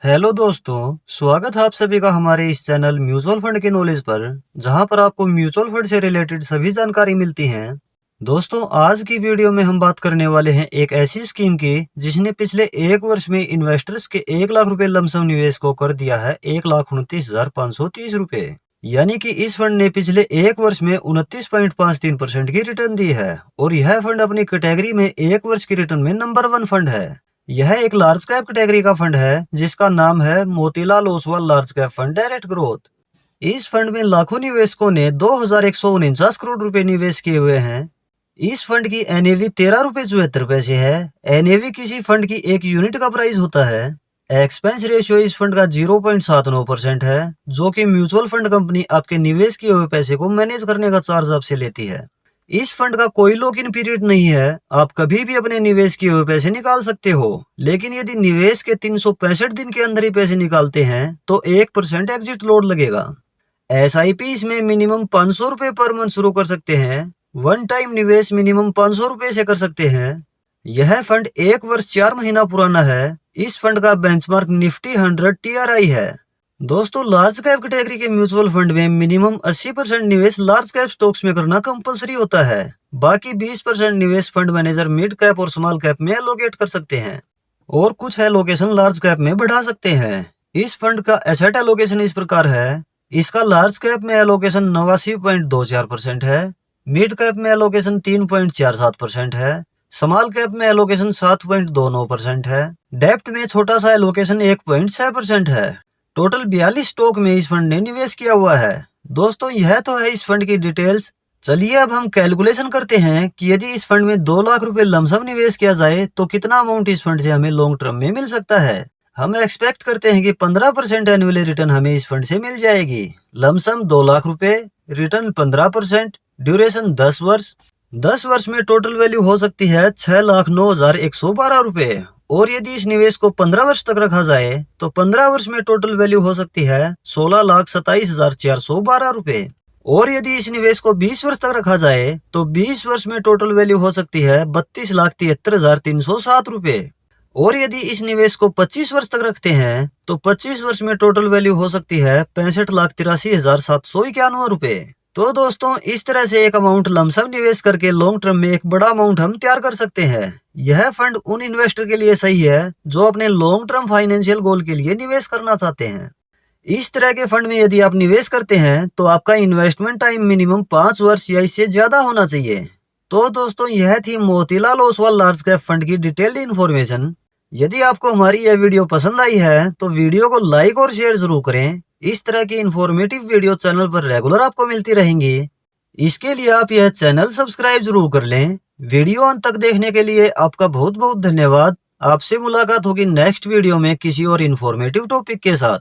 Hello दोस्तों, स्वागत है आप सभी का हमारे इस चैनल म्यूचुअल फंड के नॉलेज पर, जहां पर आपको म्यूचुअल फंड से रिलेटेड सभी जानकारी मिलती है। दोस्तों, आज की वीडियो में हम बात करने वाले हैं एक ऐसी स्कीम की जिसने पिछले एक वर्ष में इन्वेस्टर्स के 1 लाख रुपए लमसम निवेश को कर दिया है 1,29,530 रुपए। यानी कि इस फंड ने पिछले एक वर्ष में 29.53% की रिटर्न दी है और यह फंड अपनी कैटेगरी में एक वर्ष की रिटर्न में नंबर 1 फंड है। यह एक लार्ज कैप कैटेगरी का फंड है जिसका नाम है Motilal Oswal large cap fund direct growth. इस फंड में लाखों निवेशकों ने 2,149 करोड़ रुपए निवेश किए हुए हैं। इस फंड की एनएवी 13 रुपए 74 पैसे है। एनएवी किसी फंड की एक यूनिट का प्राइस होता है। एक्सपेंस रेशियो इस फंड का 0.79% है, जो कि म्यूचुअल फंड कंपनी आपके निवेश किए हुए पैसे को मैनेज करने का चार्ज आपसे लेती है। इस फंड का कोई लॉक इन पीरियड नहीं है, आप कभी भी अपने निवेश किए हुए पैसे निकाल सकते हो। लेकिन यदि निवेश के 365 दिन के अंदर ही पैसे निकालते हैं तो 1% एग्जिट लोड लगेगा। एसआईपी इसमें मिनिमम 500 रुपए पर मंथ शुरू कर सकते हैं। वन टाइम निवेश मिनिमम 500 रुपए से कर सकते हैं। यह फंड एक वर्ष 4 महीना पुराना है। इस फंड का बेंचमार्क निफ्टी 100 TRI है। दोस्तों, लार्ज कैप कैटेगरी के म्यूचुअल फंड में मिनिमम 80% निवेश लार्ज कैप स्टॉक्स में करना कंपलसरी होता है। बाकी 20% निवेश फंड मैनेजर मिड कैप और स्मॉल कैप में एलोकेट कर सकते हैं और कुछ एलोकेशन लार्ज कैप में बढ़ा सकते हैं। इस फंड का एसेट एलोकेशन इस प्रकार है। इसका लार्ज कैप में एलोकेशन 89.24% है, मिड कैप में एलोकेशन 3.47% है, स्मॉल कैप में एलोकेशन 7.29% है, डेप्ट में छोटा सा एलोकेशन 1.6% है। टोटल 42 स्टॉक में इस फंड ने निवेश किया हुआ है। दोस्तों, यह तो है इस फंड की डिटेल्स। चलिए अब हम कैलकुलेशन करते हैं कि यदि इस फंड में 2 लाख रुपए लमसम निवेश किया जाए तो कितना अमाउंट इस फंड से हमें लॉन्ग टर्म में मिल सकता है। हम एक्सपेक्ट करते हैं कि 15% एनुअली रिटर्न हमें इस फंड से मिल जाएगी। लमसम 2 लाख रुपए, रिटर्न 15%, ड्यूरेशन 10 वर्ष। 10 वर्ष में टोटल वैल्यू हो सकती है 6,09,112 रुपए। और यदि इस निवेश को 15 वर्ष तक रखा जाए तो 15 वर्ष में टोटल वैल्यू हो सकती है 16,27,412 रुपए। और यदि इस निवेश को 20 वर्ष तक रखा जाए तो 20 वर्ष में टोटल वैल्यू हो सकती है 32,73,307 रुपए। और यदि इस निवेश को 25 वर्ष तक रखते हैं तो 25 वर्ष में टोटल वैल्यू हो सकती है 65,83,791 रुपए। तो दोस्तों, इस तरह से एक अमाउंट लमसम निवेश करके लॉन्ग टर्म में एक बड़ा अमाउंट हम तैयार कर सकते हैं। यह फंड उन इन्वेस्टर के लिए सही है जो अपने लॉन्ग टर्म फाइनेंशियल गोल के लिए निवेश करना चाहते हैं। इस तरह के फंड में यदि आप निवेश करते हैं तो आपका इन्वेस्टमेंट टाइम मिनिमम 5 वर्ष या इससे ज्यादा होना चाहिए। तो दोस्तों, यह थी Motilal Oswal large cap fund की डिटेल्ड इन्फॉर्मेशन। यदि आपको हमारी यह वीडियो पसंद आई है तो वीडियो को लाइक और शेयर जरूर करें। इस तरह की इन्फॉर्मेटिव वीडियो चैनल पर रेगुलर आपको मिलती रहेंगी। इसके लिए आप यह चैनल सब्सक्राइब जरूर कर लें। वीडियो अंत तक देखने के लिए आपका बहुत बहुत धन्यवाद। आपसे मुलाकात होगी नेक्स्ट वीडियो में किसी और इन्फॉर्मेटिव टॉपिक के साथ।